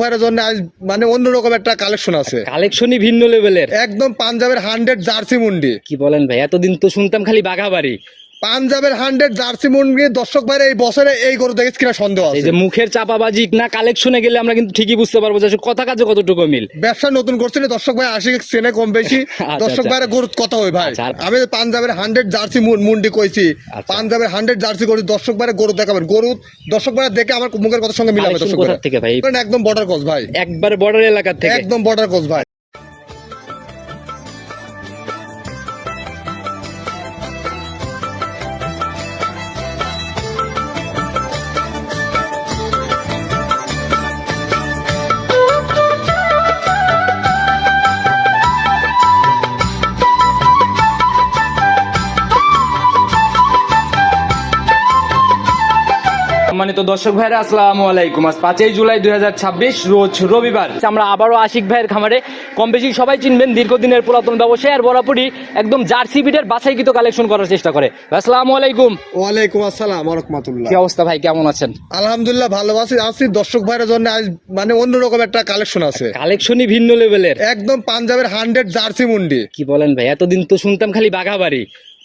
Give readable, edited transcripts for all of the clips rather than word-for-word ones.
ভাইয়ের জন্য আজ মানে অন্যরকম একটা কালেকশন আছে, কালেকশনই ভিন্ন লেভেলের। একদম পাঞ্জাবের 100 জার্সি মুন্ডি। কি বলেন ভাই, এতদিন তো শুনতাম খালি বাঘাবাড়ি। পাঞ্জাবের 100 জার্সি মুন্ডি দর্শক ভাইয়ের এই বছরে এই গরু দেখে কিনা সন্দেহ এই আছে। যে মুখের চাপাবাজি না, কালেকশনে গেলে আমরা কিন্তু ঠিকই বুঝতে পারবো যে আসলে কথা কাজে কতটুকু মিল। ব্যবসা নতুন করছেন দর্শক ভাই আশি চেনে কম বেশি দর্শক ভাইয়ের গরুর কথা হয় ভাই। আমি পাঞ্জাবের 100 জার্সি মুন্ডি কইছি, পাঞ্জাবের 100 জার্সি গরু দর্শক ভাইয়ের গরু দেখাবেন, গরু দর্শক ভাইয়ের দেখে আমার মুখের কথার সঙ্গে মিলাবে। দর্শক কোথা থেকে ভাই? একদম বর্ডার ক্রস ভাই, একবার বর্ডার এলাকা থেকে, একদম বর্ডার ক্রস ভাই। সম্মানিত দর্শক ভাইরা আসসালামু আলাইকুম। আজ 5 জুলাই 2026 রোজ রবিবার। আমরা আবারও আশিক ভাইয়ের খামারে, কম বেশি সবাই চিনবেন, দীর্ঘদিনের পুরাতন ব্যবসায়ী আর বরাবরই একদম জার্সি বিটের বাছাইকৃত কালেকশন করার চেষ্টা করে। আসসালামু আলাইকুম। ওয়ালাইকুম আসসালাম ওয়া রাহমাতুল্লাহ। কি অবস্থা ভাই, কেমন আছেন? আলহামদুলিল্লাহ ভালো আছি। দর্শক ভাইয়ের জন্য আজ মানে অন্যরকম একটা কালেকশন আছে, কালেকশনই ভিন্ন লেভেলের, একদম পাঞ্জাবের 100 জার্সি মুন্ডি। কি বলেন ভাই, এতদিন তো শুনতাম খালি বাঘাবাড়ি।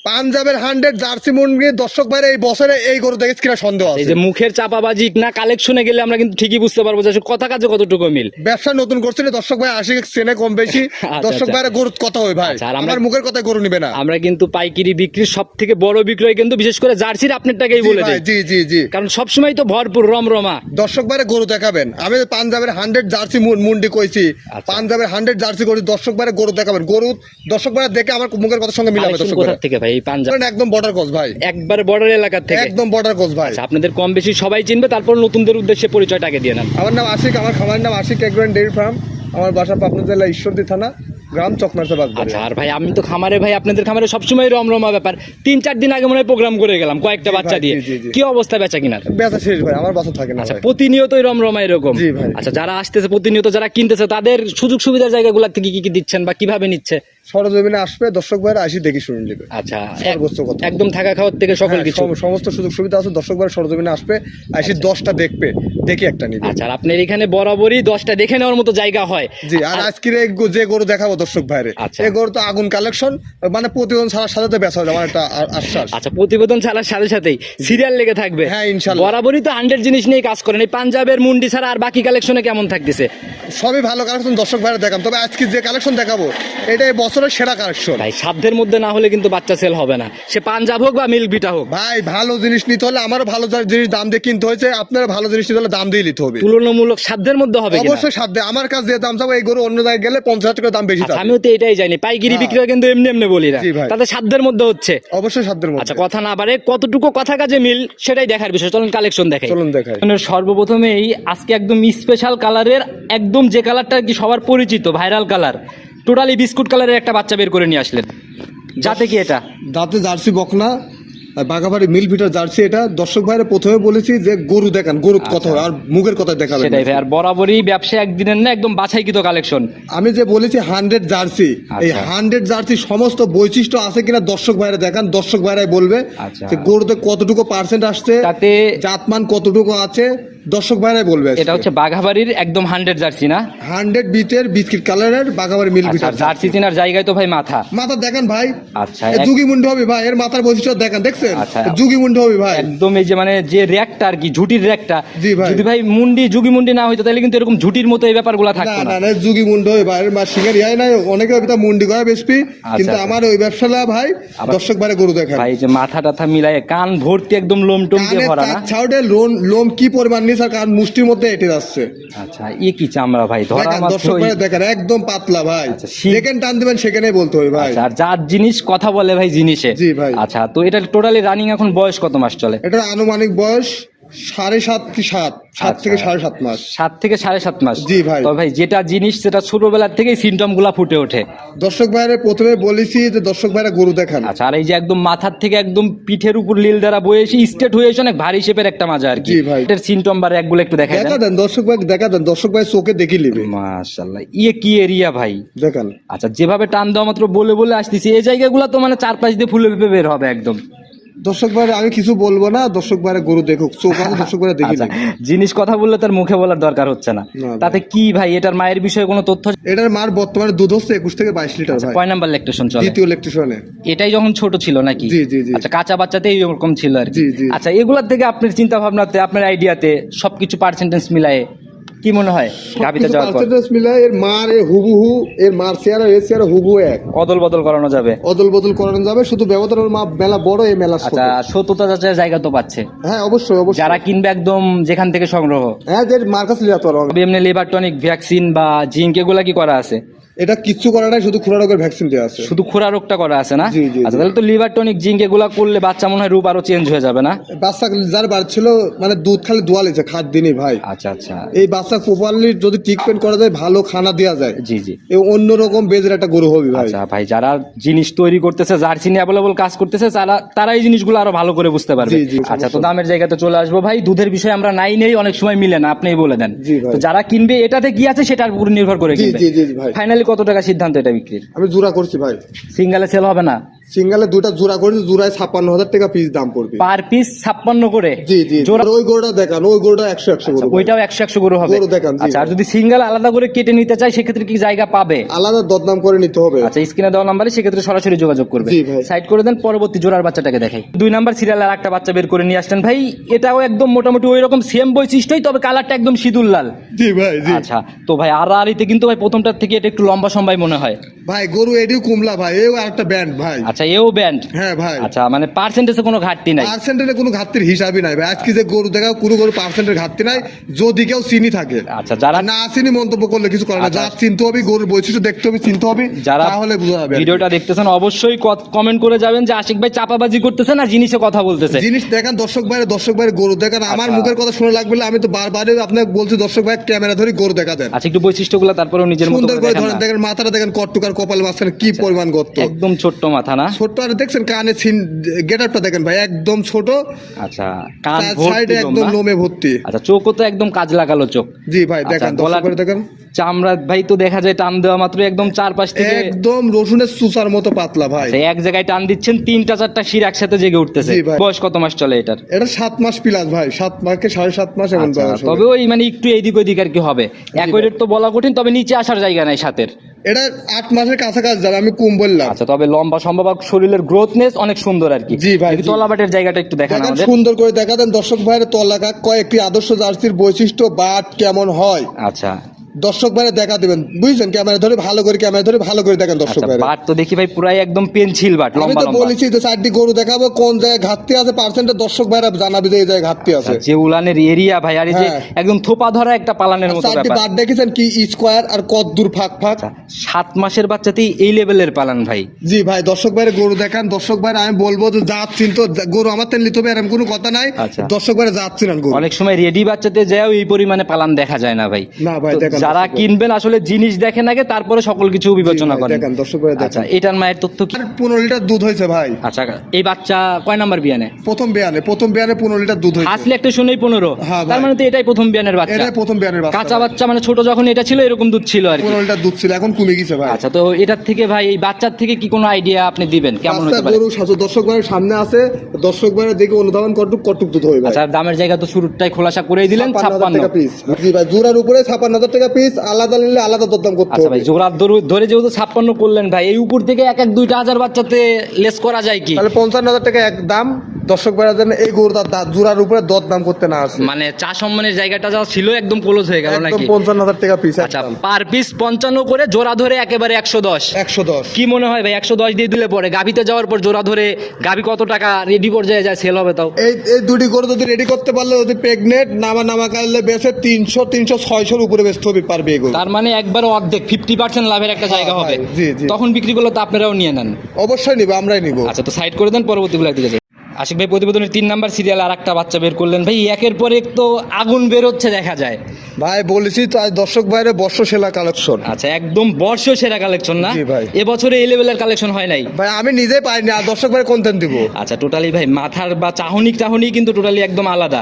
পাঞ্জাবের 100 জার্সি মুন্ডি দর্শক ভাইয়ের এই বছরে এই গরু দেখে কিনা সন্দেহ আছে। এই যে মুখের চাপাবাজি না, কালেকশনে গেলে আমরা কিন্তু ঠিকই বুঝতে পারবো যে আসলে কথা কাজে কতটুকু মিল। ব্যবসা নতুন করছেন দর্শক ভাই আশি চেনে কম বেশি দর্শক ভাইয়ের গরুর কথা হয় ভাই। আমার মুখের কথায় গরু নিবে না। আমরা কিন্তু পাইকারি বিক্রির সব থেকে বড় বিক্রয় কিন্তু বিশেষ করে জার্সির আপনারটাকেই বলে দিই। জি জি জি, কারণ সবসময় তো ভরপুর রমরমা। দর্শক ভাইয়ের গরু দেখাবেন। আমি পাঞ্জাবের 100 জার্সি মুন্ডি কইছি, পাঞ্জাবের 100 জার্সি গরু দর্শক ভাইয়ের গরু দেখাবেন, গরু দর্শক ভাইয়ের দেখে আমার মুখের কথার সঙ্গে মিলাবে। দর্শক কোথা থেকে ভাই? এই পাঞ্জাব একদম বর্ডার ক্রস ভাই, একবার বর্ডার এলাকা থেকে, একদম বর্ডার ক্রস ভাই। আপনাদের কম বেশি সবাই চিনবে, তারপর নতুনদের উদ্দেশ্যে পরিচয়টা আগে দিয়ে নেন। আমার নাম আশিক, আমার খামারের নাম আশিক এগ্রো ডেইরি ফার্ম। আমার বাসা পাবনা জেলা ঈশ্বরদী থানা, গ্রাম চকমারসাবাদ। আচ্ছা, আর ভাই আমি তো খামারে, ভাই আপনাদের খামারে সবসময় রমরমা ব্যাপার। 3-4 দিন আগে মনে হয় প্রোগ্রাম করে গেলাম কয়েকটা বাচ্চা দিয়ে। কি অবস্থা বেচা কিনার? বেচা শেষ ভাই, আমার বাসা থাকে না। আচ্ছা, প্রতিনিয়তই রমরমা এরকম? জি ভাই। আচ্ছা, যারা আসতেছে প্রতিনিয়ত, যারা কিনতেছে, তাদের সুযোগ সুবিধার জায়গাগুলো থেকে কি কি দিচ্ছেন বা কিভাবে নিচ্ছে? সরজমিনে আসবে দর্শক ভাইরা, আসি দেখি শুনে নেবে। আচ্ছা, সর্বোচ্চ কথা একদম থাকা খাওয়ার থেকে সকল কিছু, সমস্ত সুযোগ সুবিধা আছে। দর্শক ভাইরা সরজমিনে আসবে, আসি 10টা দেখবে, দেখি একটা নিবে। আচ্ছা, আপনার এখানে বরাবরই 10টা দেখে নেওয়ার মতো জায়গা হয়। জি, আর আজকে যে গরু দেখাবো দর্শক ভাইরে, এই গরু তো আগুন কালেকশন, মানে প্রতিদিন ছাড়ার সাথে বেচা হবে আমার একটা আশ্বাস। আচ্ছা, প্রতিবেদন ছাড়ার সাথে সাথেই সিরিয়াল লেগে থাকবে। হ্যাঁ ইনশাআল্লাহ। বরাবরই তো 100 জিনিস নিয়ে কাজ করেন। এই পাঞ্জাবের মুন্ডি ছাড়া আর বাকি কালেকশনে কেমন থাকতেছে? সবই ভালো কালেকশন দর্শক ভাইরা দেখাম, তবে আজকে যে কালেকশন দেখাবো এটা এই বছরের সেরা কালেকশন ভাই। সাধ্যের মধ্যে না হলে কিন্তু বাচ্চা সেল হবে না, সে পাঞ্জাব হোক বা মিল্ক বিটা হোক। ভাই ভালো জিনিস নিতে হলে আমারও ভালো জিনিস দাম দিয়ে কিনতে হয়েছে, আপনারা ভালো জিনিস নিতে হলে দাম দিয়ে নিতে হবে। তুলনামূলক সাধ্যের মধ্যে হবে কিনা? অবশ্যই সাধ্যে। আমার কাছে যে দাম চাবো এই গরু অন্য জায়গায় গেলে 50,000 টাকা দাম বেশি চাবে। আমিও তো এটাই জানি, পাইকারি বিক্রয় কিন্তু এমনি এমনি বলি না, তাদের সাধ্যের মধ্যে হচ্ছে। অবশ্যই সাধ্যের মধ্যে। আচ্ছা, কথা না বাড়ে, কতটুকু কথা কাজে মিল সেটাই দেখার বিষয়। চলুন কালেকশন দেখাই। চলুন দেখাই। সর্বপ্রথমেই আজকে একদম স্পেশাল কালারের, একদম যে কালারটা কি সবার পরিচিত, ভাইরাল কালার, টোটালি বিস্কুট কালারের একটা বাচ্চা বের করে নিয়ে আসলেন। যাতে কি এটা? দাঁতে জার্সি বকনা, বাগাবাড়ি মিল ভিটার জার্সি। এটা দর্শক ভাইরা প্রথমে বলেছি যে গরু দেখান, গরুর কথা আর মুখের কথা দেখাবেন। সেটাই ভাই। আর বরাবরই ব্যবসা একদিনের না, একদম বাছাইকৃত কালেকশন। আমি যে বলেছি 100 জার্সি, এই 100 জার্সি সমস্ত বৈশিষ্ট্য আছে কিনা দর্শক ভাইরা দেখান। দর্শক ভাইরাই বলবে যে গরুতে কতটুকু পার্সেন্ট আসছে, তাতে জাতমান কতটুকু আছে, দর্শক ভাইরাই বলবে। এটা হচ্ছে বাঘাবাড়ির একদম 100 জার্সি না? 100 বিটের বিস্কিট কালারের বাঘাবাড়ি মিল ভিটার জার্সি চেনার জায়গায় তো ভাই মাথা দেখেন ভাই। আচ্ছা, যুগি মুন্ডি হবে ভাই, এর মাথার বৈশিষ্ট্য দেখেন, দেখছেন? যুগি মুন্ডি হবে ভাই, একদম। এই যে মানে যে র্যাকটা আর কি, ঝুটির র্যাকটা, যদি ভাই মুন্ডি যুগি মুন্ডি না হইতো তাহলে কিন্তু এরকম ঝুটির মতো এই ব্যাপারগুলো থাকতো না। না, যুগি মুন্ডি হবে ভাই। মা শিকার ইয়াই নাই, অনেকে ওইটা মুন্ডি করে বেশি, কিন্তু আমার ওই ব্যবসাটা ভাই দর্শক ভাইরা গরু দেখেন। ভাই যে মাথা টাথা মিলায়, কান ভর্তি একদম লোম টোম দিয়ে ভরা না? ছাউডে লোম কি পরিমাণ নিছে, আর কান মুষ্টির মধ্যে এটে যাচ্ছে। আচ্ছা, কি চামড়া ভাই, ধরা মাত্র দর্শক ভাইরা দেখেন একদম পাতলা ভাই। সেকেন্ড টান দিবেন সেখানেই বলতে হবে ভাই। আর যার জিনিস কথা বলে ভাই জিনিসে। জি ভাই। আচ্ছা, তো এটা টোটালি রানিং এখন বয়স কত মাস চলে? এটা আনুমানিক বয়স 7.5 কি 7 থেকে 7.5 মাস। 7 থেকে 7.5 মাস। জি ভাই। তো ভাই যেটা জিনিস সেটা ছোটবেলার থেকেই সিমটম গুলা ফুটে ওঠে। দর্শক ভাইরা প্রথমে বলেছি যে দর্শক ভাইরা গরু দেখান। আচ্ছা, আর এই যে একদম মাথার থেকে একদম পিঠের উপর লীল দ্বারা বয়ে এসে স্টেট হয়ে এসে অনেক ভারী শেপের একটা মাজা আর কি। জি ভাই। এটার সিমটম বা একগুলো একটু দেখা দেন দর্শক ভাই, দেখা দেন দর্শক ভাই চোখে দেখি লিবে। মাশাআল্লাহ, কি এরিয়া ভাই দেখান। আচ্ছা, যেভাবে টান দেওয়া মাত্র বলে আসতেছি, এই জায়গাগুলো তো মানে 4-5 দিয়ে ফুলে ফেপে বের হবে একদম। দর্শক ভাই আমি কিছু বলবো না, দর্শক ভাই গরু দেখুক, চোখ আছে দর্শক ভাই দেখি। জিনিস কথা বললে তার মুখে বলার দরকার হচ্ছে না, তাতে কি ভাই এটার মায়ের বিষয়ে কোনো তথ্য? এটার মার বর্তমানে দুধ হচ্ছে 21 থেকে 22 লিটার ভাই। কয় নাম্বার ল্যাকটেশন চলে? দ্বিতীয় ল্যাকটেশনে। এটাই যখন ছোট ছিল নাকি? জি জি জি। আচ্ছা, কাঁচা বাচ্চাতে এরকম ছিল আর কি। জি জি। আচ্ছা, এগুলার থেকে আপনার চিন্তা ভাবনাতে, আপনার আইডিয়াতে সবকিছু পার্সেন্টেজ মিলায়ে কি মনে হয় গাবিতে যাওয়ার পর? পার্সেন্টেজ মিলায় এর মার এর হুবহু, এর মার চেহারা এর চেহারা হুবহু এক। অদল বদল করানো যাবে? অদল বদল করানো যাবে, শুধু ব্যবধানের মা মেলা বড়, এই মেলা ছোট। আচ্ছা, সত্যতা যাচাইয়ের জায়গা তো পাচ্ছে? হ্যাঁ অবশ্যই অবশ্যই। যারা কিনবে একদম যেখান থেকে সংগ্রহ, হ্যাঁ যে মার কাছে লিয়া তো আর হবে। এমনি লিভার টনিক, ভ্যাকসিন বা জিঙ্ক এগুলা কি করা আছে? এটা কিচ্ছু করা নাই, শুধু খুরা রোগের ভ্যাকসিন দেওয়া আছে। শুধু খুরা রোগটা করা আছে না? জি, জি, আচ্ছা, তাহলে তো লিভার টনিক, জিঙ্ক এগুলা করলে বাচ্চা মনে হয় রূপ আরো চেঞ্জ হয়ে যাবে না? বাচ্চা যার বার ছিল মানে দুধ খালি দোয়ালেছে, খাদ দিনই ভাই। আচ্ছা আচ্ছা। এই বাচ্চা প্রপারলি যদি ট্রিটমেন্ট করা যায়, ভালো খানা দেওয়া যায়, জি জি, এই অন্যরকম বেজের একটা গরু হবে ভাই। আচ্ছা ভাই, যারা জিনিস তৈরি করতেছে, জার্সি নিয়ে অ্যাভেলেবল কাজ করতেছে, তারা এই জিনিসগুলো আরো ভালো করে বুঝতে পারবে। জি, জি, আচ্ছা, তো দামের জায়গাতে চলে আসবো ভাই। দুধের বিষয়ে আমরা নাই নেই, অনেক সময় মিলে না, আপনিই বলে দেন। জি ভাই। তো যারা কিনবে এটাতে কি আছে সেটার উপর নির্ভর করে জি কিনবে। জি জি ভাই। ফাইনালি কত টাকা সিদ্ধান্ত এটা বিক্রির? আমি জোড়া করছি ভাই। সিঙ্গেলে সেল হবে না? সিঙ্গালে দুটা জোড়া করেছি, জোড়ায় 56,000 টাকা পিস দাম পড়বে। পার পিস 56 করে? জি জি। জোড়া? ওই গরুটা দেখান, ওই গরুটা 100 গরু। ওইটাও 100 গরু হবে? গরু দেখান। আচ্ছা, আর যদি সিঙ্গেল আলাদা করে কেটে নিতে চাই সেক্ষেত্রে কি জায়গা পাবে? আলাদা দরদাম করে নিতে হবে। আচ্ছা, স্ক্রিনে দেওয়া নাম্বারে সেক্ষেত্রে সরাসরি যোগাযোগ করবে। জি ভাই। সাইড করে দেন, পরবর্তী জোড়ার বাচ্চাটাকে দেখাই। 2 নাম্বার সিরিয়ালের একটা বাচ্চা বের করে নিয়ে আসলেন ভাই। এটাও একদম মোটামুটি ওই রকম সেম বৈশিষ্ট্যই, তবে কালারটা একদম সিঁদুর লাল। জি ভাই জি। আচ্ছা, তো ভাই আড়াআড়িতে কিন্তু ভাই প্রথমটার থেকে এটা একটু লম্বা সম্বাই মনে হয় ভাই। গরু এডিও কুমলা ভাই, এও আরেকটা ব্যান্ড ভাই। আচ্ছা, এও ব্যান্ড? হ্যাঁ ভাই। আচ্ছা, মানে পার্সেন্টেজে কোনো ঘাটতি নাই? পার্সেন্টেজে কোনো ঘাটতির হিসাবই নাই ভাই। আজকে যে গরু দেখাও, কোনো গরু পার্সেন্টের ঘাটতি নাই, যদি কেউ চিনি থাকে। আচ্ছা, যারা না চিনি মন্তব্য করলে কিছু করে না। আচ্ছা। যা চিনতে হবে, গরুর বৈশিষ্ট্য দেখতে হবে, চিনতে হবে, যারা তাহলে বোঝা যাবে। ভিডিওটা দেখতেছেন অবশ্যই কমেন্ট করে যাবেন যে আশিক ভাই চাপাবাজি করতেছে না জিনিসে কথা বলতেছে। জিনিস দেখেন দর্শক ভাইয়ের গরু দেখেন। আমার আচ্ছা। মুখের কথা শুনে লাগবে না, আমি তো বারবারই আপনাকে বলছি দর্শক ভাই ক্যামেরা ধরে গরু দেখা দেন। আচ্ছা, একটু বৈশিষ্ট্যগুলো তারপরেও নিজের মতো সুন্দর করে করে দেখান ধরেন, না। দেখেন মাথাটা দেখেন, কটটুকার কপাল মাঝখানে কি পরিমাণ গর্ত। একদম ছোট্ট মাথা না? ছোট্ট, আর দেখছেন কানে গেটআপটা দেখেন ভাই, একদম ছোট। আচ্ছা, কান সাইডে ভর্তি একদম লোম না? লোমে ভর্তি। আচ্ছা, চোখও তো একদম কাজ লাগালো চোখ। জি ভাই দেখেন, আচ্ছা, দর্শক গলা- করে দেখেন। চামড়া ভাই তো দেখা যায় টান দেওয়া মাত্র একদম চারপাশ থেকে একদম রসুনের চুচার মতো পাতলা ভাই। আচ্ছা, এক জায়গায় টান দিচ্ছেন 3টা 4টা শির একসাথে জেগে উঠতেছে। জি ভাই। বয়স কত মাস চলে এটার? এটা 7 মাস প্লাস ভাই, 7 মাসকে 7.5 মাস এমন আচ্ছা, বয়স হবে। তবে ওই মানে একটু এইদিক ওইদিক আর কি হবে, একই তো বলা কঠিন, তবে নিচে আসার জায়গা নাই সাথের। এটা 8 মাসের কাছাকাছি যাবে, আমি কম বললাম। আচ্ছা, তবে লম্বা সম্ভব আর শরীরের গ্রোথনেস অনেক সুন্দর আর কি। জি ভাই, একটু জি। তলাবাটের জায়গাটা একটু দেখান দেখেন আমাদের। সুন্দর করে দেখা দেন দর্শক ভাইয়ের তলাকা কয়েকটি আদর্শ জার্সির বৈশিষ্ট্য বাট কেমন হয় আচ্ছা দর্শক ভাইরা দেখা দিবেন, বুঝছেন? ক্যামেরা ধরে ভালো করে দেখেন দর্শক আচ্ছা, ভাইরা। বাট তো দেখি ভাই পুরাই একদম পেন্সিল বাট, আমি লম্বা তো লম্বা। বলেছি যে 4টি গরু দেখাবো, কোন জায়গায় ঘাটতি আছে পার্সেন্টের দর্শক ভাইরা জানাবে যে এই জায়গায় ঘাটতি আছে। যে উলানের এরিয়া ভাই, আর এই যে হ্যাঁ। একদম থোপা ধরা একটা পালানের মতো 4টি ব্যাপার। বাট দেখেছেন কি স্কোয়ার আর কত দূর ফাঁক। 7 মাসের বাচ্চাতেই এই লেভেলের পালান ভাই। জি ভাই, দর্শক ভাইরা গরু দেখান। দর্শক ভাইরা আমি বলবো যে জাত চিনতো, গরু আমার তেল নিতে হবে এরকম কোনো কথা নাই। আচ্ছা। দর্শক ভাইরা জাত চিনান গরু। অনেক সময় রেডি বাচ্চাতে যাও এই পরিমাণে পালান দেখা যায় না ভাই। না ভাই, তো দেখেন যারা দর্শক ভাই। কিনবেন আসলে জিনিস দেখেন আগে, তারপরে সকল কিছু বিবেচনা জি ভাই, করেন। দেখেন দর্শক ভাইরা আচ্ছা, দেখেন। এটার মায়ের তথ্য কি? আর 15 লিটার দুধ হয়েছে ভাই। আচ্ছা, এই বাচ্চা কয় নাম্বার বিয়ানে? প্রথম বিয়ানে 15 লিটার দুধ হয়েছে। আসলে একটা শুনেই 15। হ্যাঁ ভাই। তার মানে তো এটাই প্রথম বিয়ানের বাচ্চা। এটাই প্রথম বিয়ানের বাচ্চা কাঁচা ভাই। বাচ্চা মানে ছোট যখন এটা ছিল এরকম দুধ ছিল আর কি। 15 লিটার দুধ ছিল, এখন কমে গেছে ভাই। আচ্ছা, তো এটার থেকে ভাই এই বাচ্চার থেকে কি কোনো আইডিয়া আপনি দিবেন কেমন বাচ্চা হতে পারে? গরু দর্শক ভাইয়ের সামনে আছে, দর্শক ভাইরা দেখে অনুধাবন কটুক দুধ হবে ভাই। আচ্ছা, দামের জায়গা তো শুরুটাই খোলাসা করেই দিলেন 56,000 টাকা 56। পিস। জি ভাই, জোড়ার উপরে 56,000 টাকা পিস, আলাদা নিলে আলাদা দরদাম করতে আচ্ছা হবে। ভাই, জোড়ার ধরে যেহেতু 56 করলেন ভাই, এই উপর থেকে 1-2টা হাজার বাচ্চাতে লেস করা যায় কি? তাহলে 55,000 টাকা এক দাম। দর্শক ভাইরা যেন এই গরুটা জোড়ার উপরে দরদাম করতে না আসে। মানে চা সম্মানের জায়গাটা যা ছিল একদম ক্লোজ হয়ে গেল একদম নাকি? 55,000 টাকা পিস। আচ্ছা, পার পিস 55 করে, জোড়া ধরে একেবারে 110। 110। কি মনে হয় ভাই 110 দিয়ে দিলে পরে গাভিতে যাওয়ার পর জোড়া ধরে গাভি কত টাকা রেডি পর্যায়ে যায় সেল হবে তাও? এই দুটি গরু যদি রেডি করতে পারলে, যদি প্রেগনেন্ট নামা কালে বেচে 300-600 উপরে বেচতে হবে পারবে এই গরু। তার মানে একবার অর্ধেক 50% লাভের একটা জায়গা হ্যাঁ হবে। ভাই, জি, জি। তখন বিক্রি করলে তো আপনারাও নিয়ে নেন। অবশ্যই নিব, আমরাই নিব। আচ্ছা, তো সাইড করে দেন, পরবর্তীগুলো দিকে যাই। আশিক ভাই প্রতিবেদনের 3 নাম্বার সিরিয়াল আর একটা বাচ্চা বের করলেন ভাই, একের পর এক তো আগুন বের হচ্ছে দেখা যায় ভাই। বলেছি তো আজ দর্শক ভাইরে বর্ষ সেলা কালেকশন। আচ্ছা, একদম বর্ষ সেরা কালেকশন না? জি ভাই। এবছরে এই লেভেলের কালেকশন হয় নাই ভাই আমি নিজে পাইনি, আর দর্শক ভাইরে কন্টেন্ট দিব। আচ্ছা, টোটালি ভাই মাথার বা চাহনি কিন্তু টোটালি একদম আলাদা।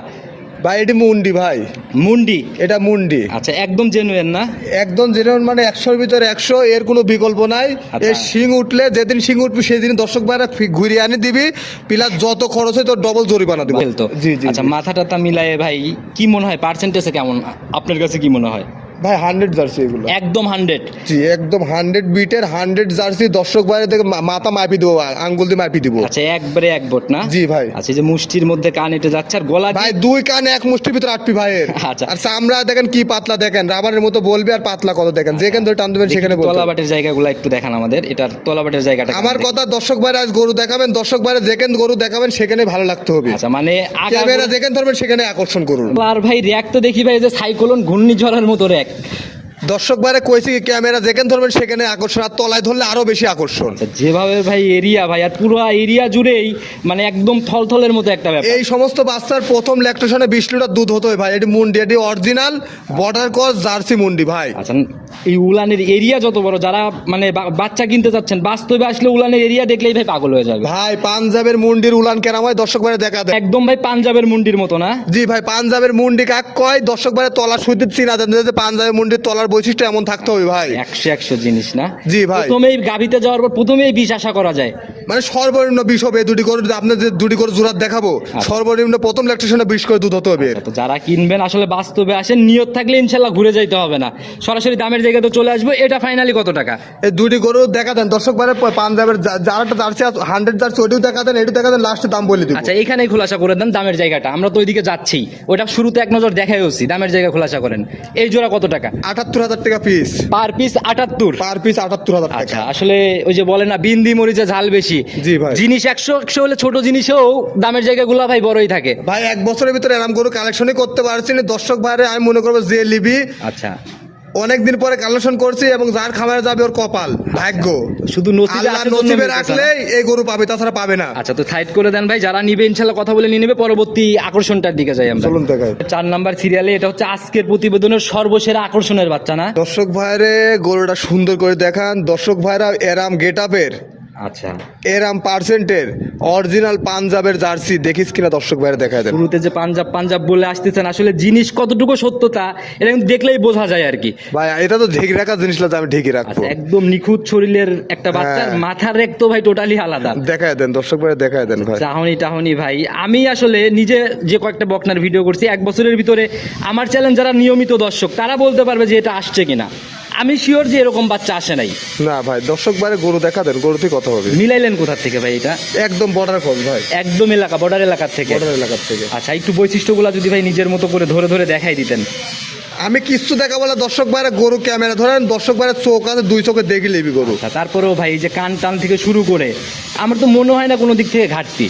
ভাই এটি মুন্ডি ভাই, মুন্ডি, এটা মুন্ডি। আচ্ছা একদম জেনুইন না? একদম জেনুইন, মানে 100-র ভিতরে 100, এর কোনো বিকল্প নাই। আচ্ছা। এর শিং উঠলে, যেদিন শিং উঠবে সেদিন দর্শক ভাইরা ঘুরিয়ে আনি দিবি, প্লাস যত খরচ হয় তোর ডবল জরিমানা দিব। বলতো জি জি। আচ্ছা মাথা টাথা মিলায়ে ভাই কি মনে হয় পার্সেন্টেজে কেমন আপনার কাছে কি মনে হয়? ভাই 100 জার্সি এগুলো, একদম 100। জি একদম 100 বিটের 100 জার্সি। দর্শক ভাইরা দেখে মাথা মাপি দেবো, আঙ্গুল দিয়ে মাপি দিব। আচ্ছা একবারে এক বট না? জি ভাই। আচ্ছা এই যে মুষ্টির মধ্যে কান এটে যাচ্ছে আর গলা ভাই 2 কান 1 মুষ্টির ভিতরে 8 ভাইয়ের। আচ্ছা। আর চামড়া দেখেন কি পাতলা, দেখেন রাবারের মতো বলবে, আর পাতলা কত দেখেন, যেখানে ধরে টান দেবেন সেখানে বলবে। তলাবাটের জায়গাগুলো একটু দেখান আমাদের, এটার তলাবাটের জায়গাটা। আমার কথা, দর্শক ভাইরা আজ গরু দেখাবেন, দর্শক ভাইরা যেখানে গরু দেখাবেন সেখানে ভালো লাগতে হবে। আচ্ছা মানে ক্যামেরা যেখানে ধরবেন সেখানে আকর্ষণ করুন। আর ভাই র‍্যাক তো দেখি ভাই যে সাইক্লোন ঘূর্ণিঝড়ের মতো র‍্যাক। দর্শক ভাইরা কইছি ক্যামেরা যেখানে ধরবেন সেখানে আকর্ষণ, আর তলায় ধরলে আরো বেশি আকর্ষণ। যেভাবে ভাই এরিয়া ভাই, আর পুরো এরিয়া জুড়েই মানে একদম থলথলের মতো একটা ব্যাপার। এই সমস্ত বাচ্চার প্রথম ল্যাকটেশনে 20 লিটার দুধ হতো ভাই। এটি মুন্ডি, এটি অরিজিনাল বর্ডার ক্রস জার্সি মুন্ডি ভাই। আচ্ছা এই উলানের এরিয়া যত বড়, যারা মানে বাচ্চা কিনতে চাচ্ছেন বাস্তবে আসলে উলানের এরিয়া দেখলেই ভাই পাগল হয়ে যাবে। ভাই পাঞ্জাবের মুন্ডির উলান কেন হয় দর্শক ভাইরা দেখা দেয়, একদম ভাই পাঞ্জাবের মুন্ডির মতো না? জি ভাই পাঞ্জাবের মুন্ডি কাক কয়, দর্শক ভাইরা তলার সুইতে চিনা দেন যে পাঞ্জাবের মুন্ডির তলার বৈশিষ্ট্য এমন থাকতে হবে ভাই। 100 জিনিস না? জি ভাই। প্রথমেই গাভিতে যাওয়ার পর প্রথমেই বিষ আশা করা যায়, মানে সর্বনিম্ন 20 হবে। দুটি করে আপনার যে দুটি করে জোড়াত দেখাবো, সর্বনিম্ন প্রথম ল্যাকটেশনে 20 করে দুধ হতে হবে। তো যারা কিনবেন আসলে বাস্তবে আসেন, নিয়ত থাকলে ইনশাল্লাহ ঘুরে যাইতে হবে না, সরাসরি দামের জায়গাতে চলে আসবে। এটা ফাইনালি কত টাকা? এই দুটি গরু দেখা দেন দর্শক ভাইরা, পাঞ্জাবের যারাটা জার্সি 100 জার্সি ওইটাও দেখা দেন, এটাও দেখা দেন, লাস্টে দাম বলে দিব। আচ্ছা এখানেই খোলাসা করে দেন দামের জায়গাটা, আমরা তো ওইদিকে যাচ্ছি, ওটা শুরুতে এক নজর দেখাইছি, দামের জায়গা খোলাসা করেন। এই জোড়া কত টাকা? 78,000 টাকা piece. Per piece 78? Per piece 78,000 টাকা। আচ্ছা আসলে ওই যে বলে না বিন্দি মরিচে ঝাল বেশি, জি ভাই। জিনিস 100 হলে ছোট জিনিসেও দামের জায়গাগুলো ভাই বড়ই থাকে ভাই। এক বছরের ভিতরে এরকম গরু কালেকশনই করতে পারছি না দর্শক ভাইরা, আমি মনে করবো যে লিবি আচ্ছা অনেকদিন পরে কালেকশন করছি, এবং যার খামারে যাবে ওর কপাল ভাগ্য, শুধু নসিবে রাখলে এই গরু পাবে, তাছাড়া পাবে না। আচ্ছা তো সাইড করে দেন ভাই, যারা নিবে ইনশাল্লাহ কথা বলে নিয়ে নেবে। পরবর্তী আকর্ষণটার দিকে যাই আমরা, চলুন দেখাই। 4 নাম্বার সিরিয়ালে এটা হচ্ছে আজকের প্রতিবেদনের সর্বসেরা আকর্ষণের বাচ্চা না? দর্শক ভাইরে গরুটা সুন্দর করে দেখান। দর্শক ভাইরা এরাম গেটআপের, আচ্ছা এরাম পার্সেন্টের অরিজিনাল পাঞ্জাবের জার্সি দেখিস কিনা দর্শক ভাইরা দেখায় দেন। শুরুতে যে পাঞ্জাব পাঞ্জাব বলে আসতেছেন, আসলে জিনিস কতটুকু সত্যতা এটা কিন্তু দেখলেই বোঝা যায় আর কি ভাই। এটা তো ঢেকে রাখা জিনিস, আমি ঢেকে রাখবো। আচ্ছা, একদম নিখুঁত শরীরের একটা বাচ্চার হ্যাঁ। মাথার রেক তো ভাই টোটালি আলাদা। দেখায় দেন দর্শক ভাইরা, দেখায় দেন ভাই। চাহনি টাহনি ভাই, আমি আসলে নিজে যে কয়েকটা বকনার ভিডিও করছি 1 বছরের ভিতরে, আমার চ্যানেল যারা নিয়মিত দর্শক তারা বলতে পারবে যে এটা আসছে কিনা। আমি শিওর যে এরকম বাচ্চা আসে নাই। না ভাই, দর্শক ভাইরা গরু দেখা দেন, গরুতে কথা হবে। মিলাইলেন কোথা থেকে ভাই এটা? একদম বর্ডার ক্রস ভাই, একদম এলাকা বর্ডার এলাকার থেকে? বর্ডার এলাকার থেকে। আচ্ছা একটু বৈশিষ্ট্যগুলো যদি ভাই নিজের মতো করে ধরে ধরে দেখাই দিতেন। আমি কিছু দেখা বলে দর্শক ভাইরা গরু ক্যামেরা ধরেন, দর্শক ভাইরা চোখ আছে, 2 চোখে দেখে লিবি গরু। আচ্ছা তারপরেও ভাই এই যে কান টান থেকে শুরু করে আমার তো মনে হয় না কোনো দিক থেকে ঘাটতি।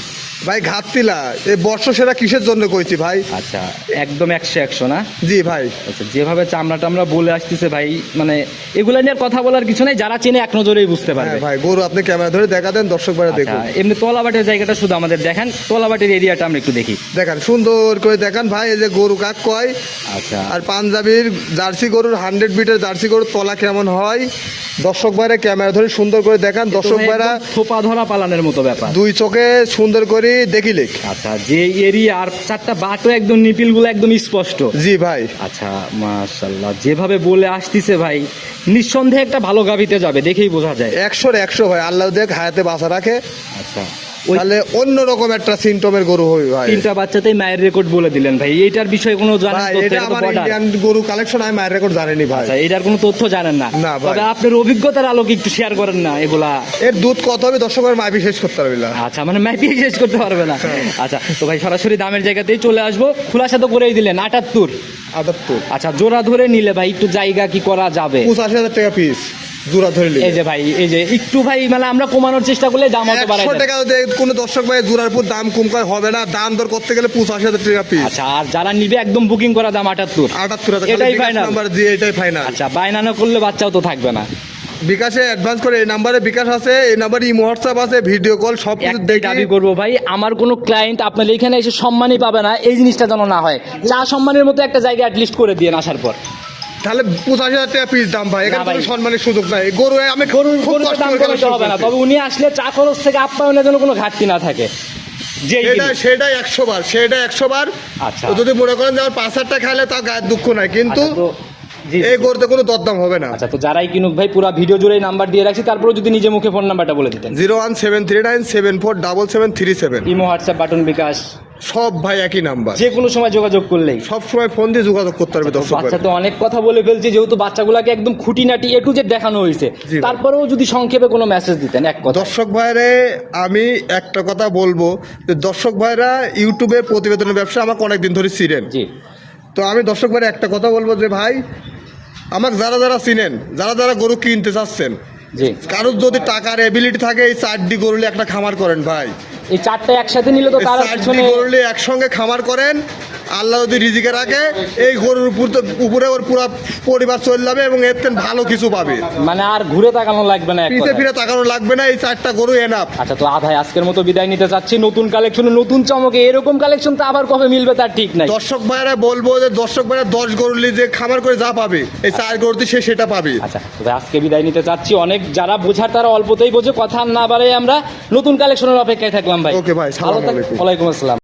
ভাই ঘাটতিলা এই বর্ষ সেরা কিসের জন্য কইছি ভাই? আচ্ছা একদম 100 না? জি ভাই। আচ্ছা যেভাবে চামড়া টামড়া বলে আসতেছে ভাই, মানে এগুলা নিয়ে আর কথা বলার কিছু নাই, যারা চেনে 1 নজরেই বুঝতে পারবে। হ্যাঁ ভাই, গরু আপনি ক্যামেরা ধরে দেখা দেন, দর্শক ভাইরা দেখুন। আচ্ছা এমনি তলাবাটের জায়গাটা শুধু আমাদের দেখান, তলাবাটের এরিয়াটা আমরা একটু দেখি। দেখান সুন্দর করে দেখান ভাই। এই যে গরু কাক কয়, আচ্ছা আর পাঞ্জাবির জার্সি গরুর 100 বিটের জার্সি গরুর তলা কেমন হয় দর্শক ভাইরা ক্যামেরা ধরে সুন্দর করে দেখান। দর্শক ভাইরা থোপা ধরা পালানের মতো ব্যাপার, 2 চোখে সুন্দর করে দেখিলে। আচ্ছা যে এরিয়া আর 4টা বাটও একদম নিপিলগুলো একদম স্পষ্ট। জি ভাই। আচ্ছা মাশাআল্লাহ, যেভাবে বলে আসতিছে ভাই নিঃসন্দেহে একটা ভালো গাভিতে যাবে, দেখেই বোঝা যায়। 100-র 100 ভাই, আল্লাহ দেখ হায়াতে বাঁচা রাখে। আচ্ছা তাহলে অন্যরকম একটা সিমটমের গরু হবে ভাই। 3টা বাচ্চাতেই মায়ের রেকর্ড বলে দিলেন ভাই, এইটার বিষয়ে কোনো জানেন ভাই তথ্য? এটা এটা তো আমার border। ইন্ডিয়ান গরু কালেকশন, আমি মায়ের রেকর্ড জানিনি ভাই। আচ্ছা এটার কোনো তথ্য জানেন না? না ভাই। তবে আপনার অভিজ্ঞতার আলোকে একটু শেয়ার করেন না এগুলা। এর দুধ কত হবে দর্শকের মাপি শেষ করতে পারবে না। আচ্ছা মানে ম্যাপিং শেষ করতে পারবে না। আচ্ছা তো ভাই সরাসরি দামের জায়গাতেই চলে আসবো, খোলাসা তো করেই দিলেন 78। 78। আচ্ছা জোড়া ধরে নিলে ভাই একটু জায়গা কি করা যাবে? 85,000 টাকা পিস জোড়া ধরে নিলে। এই যে ভাই এই যে একটু ভাই মানে আমরা কমানোর চেষ্টা করলে দাম হতে পারে 100 টাকা যদি কোনো দর্শক ভাই জোড়ার উপর দাম কম করে হবে না, দাম দর করতে গেলে 85,000 টাকা পিস। আচ্ছা আর যারা নিবে একদম বুকিং করা দাম 78। 78,000 এটাই ফাইনাল নাম্বার জি, এটাই ফাইনাল। আচ্ছা বায়না না করলে বাচ্চাও তো থাকবে না। বিকাশে অ্যাডভান্স করে এই নাম্বারে বিকাশ আছে, এই নাম্বারে ইমো হোয়াটসঅ্যাপ আছে, ভিডিও কল সব কিছু একটাই দেখি। দাবি করবো ভাই, আমার কোনো ক্লায়েন্ট আপনার এখানে এসে সম্মানই পাবে না, এই জিনিসটা যেন না হয়। চা সম্মানের মতো একটা জায়গা অ্যাটলিস্ট করে দিয়ে আসার পর। তাহলে 85,000 টাকা পিস দাম ভাই, এখানে না ভাই। কোনো সম্মানের সুযোগ নাই। গরু আমি গরুর খুব গরুর কষ্ট দাম করে কমাতে হবে না, করছি। তবে উনি আসলে চা খরচ থেকে আপ্যায়নের জন্য কোনো ঘাটতি না থাকে। যেই সেটা 100 বার, সেটা 100 বার। আচ্ছা। তো যদি মনে করেন যে আমার 5-8টা খাইলে তাও গায়ের দুঃখ নাই, কিন্তু আচ্ছা, তো জি, এই গরুতে কোনো দরদাম হবে না। আচ্ছা, তো যারাই কিনুক ভাই পুরো ভিডিও জুড়ে নাম্বার দিয়ে রাখছি, তারপরে যদি নিজে মুখে ফোন নাম্বারটা বলে দিতেন। 01739747737। ইমো, হোয়াটসঅ্যাপ, বাটন, বিকাশ সব ভাই একই নাম্বার, যে কোনো সময় যোগাযোগ করলেই। সব সময় ফোন দিয়ে যোগাযোগ করতে পারবে দর্শক বাচ্চা ভাইরা। তো অনেক কথা বলে ফেলছি, যেহেতু বাচ্চাগুলোকে একদম খুঁটিনাটি A to Z দেখানো হয়েছে, জি ভাই। তারপরেও যদি সংক্ষেপে কোনো মেসেজ দিতেন এক কথা। দর্শক ভাইরে আমি একটা কথা বলবো যে দর্শক ভাইরা ইউটিউবে প্রতিবেদনের ব্যবসা আমাকে অনেকদিন ধরে ছিলেন। জি, তো আমি দর্শক ভাইরা একটা কথা বলবো যে ভাই, আমাকে যারা যারা চিনেন, যারা যারা গরু কিনতে চাচ্ছেন, জি, কারোর যদি টাকার এবিলিটি থাকে এই 4টি গরু নিয়ে একটা খামার করেন ভাই। এই চারটা একসাথে নিলে তো তার 4টি পিছনে গরু নিয়ে একসঙ্গে খামার করেন, আল্লাহ যদি রিজিকে রাখে এই গরুর উপরে ওর পুরো পরিবার চলে যাবে এবং এর থেকে ভালো কিছু পাবে। মানে আর ঘুরে তাকানো লাগবে না এক পিছে কথায়। ফিরে তাকানো লাগবে না, এই 4টা গরু এনাফ। আচ্ছা, তো ভাই আজকের মতো বিদায় নিতে চাচ্ছি। নতুন কালেকশন, নতুন চমকে, এরকম কালেকশন তো আবার কবে মিলবে তার ঠিক নাই। দর্শক ভাইরা বলবো যে দর্শক ভাইরা 10 গরু নিয়ে যে খামার করে যা পাবে এই 4 গরুতে সে সেটা পাবে। আচ্ছা, তবে আজকে বিদায় নিতে চাচ্ছি। অনেক যারা বোঝার তারা অল্পতেই বোঝে, কথা না বাড়াই আমরা নতুন কালেকশনের অপেক্ষায় থাকলাম ভাই। ওকে ভাই, সালাম ভালো থাক- আলাইকুম। ওয়ালাইকুম আসসালাম।